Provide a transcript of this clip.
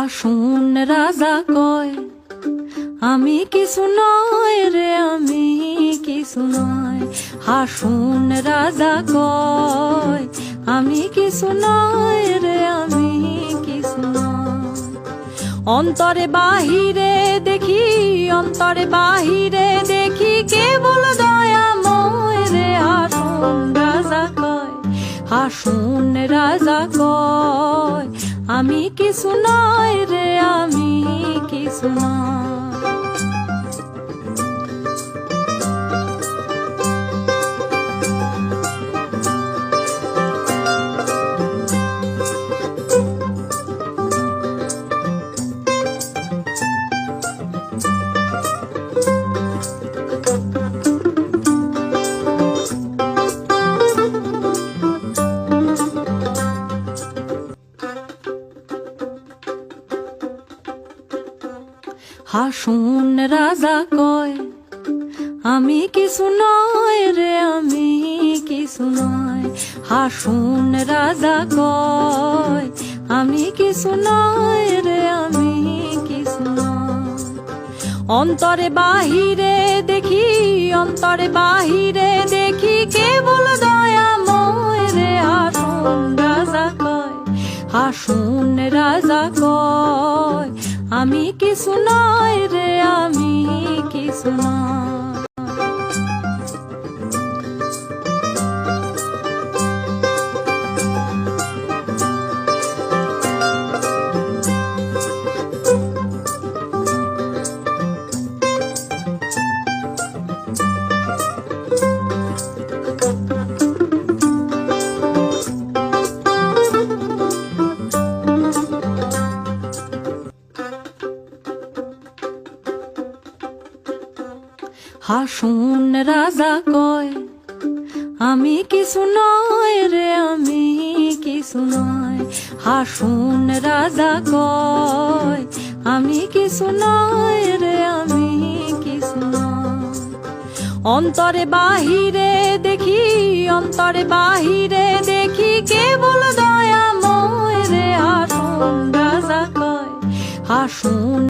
হাসুন রাজা কয় আমি কিছু নয় রে, আমি কিছু নয়। হাসুন রাজা কয় আমি কিছু নয় রে, আমি কিছু নয়। অন্তরে বাহিরে দেখি, অন্তরে বাহিরে দেখি কেবল দয়াময় রে। হাসুন রাজা কয়, হাসুন রাজা কয় আমি কিছু নয় রে, আমি কিছু নয়। হাসুন রাজা কয় আমি কিছু নয় রে, আমি কিছু নয়। হাসুন রাজা কয় আমি কিছু নয় রে, আমি কিছু নয়। অন্তরে বাহিরে দেখি, অন্তরে বাহিরে দেখি কেবল দয়াময় রে। হাসুন রাজা কয়, হাসুন রাজা কয় আমি কিছু নয় রে, আমি কিছু নয়। হাসুন রাজা কয় আমি কিছু নয় রে, আমি কিছু নয়। হাসুন রাজা কয় আমি কিছু নয় রে, আমি কিছু নয়। অন্তরে বাহিরে দেখি, অন্তরে বাহিরে দেখি কেবল দয়াময় রে। হাসুন রাজা কয়, হাসুন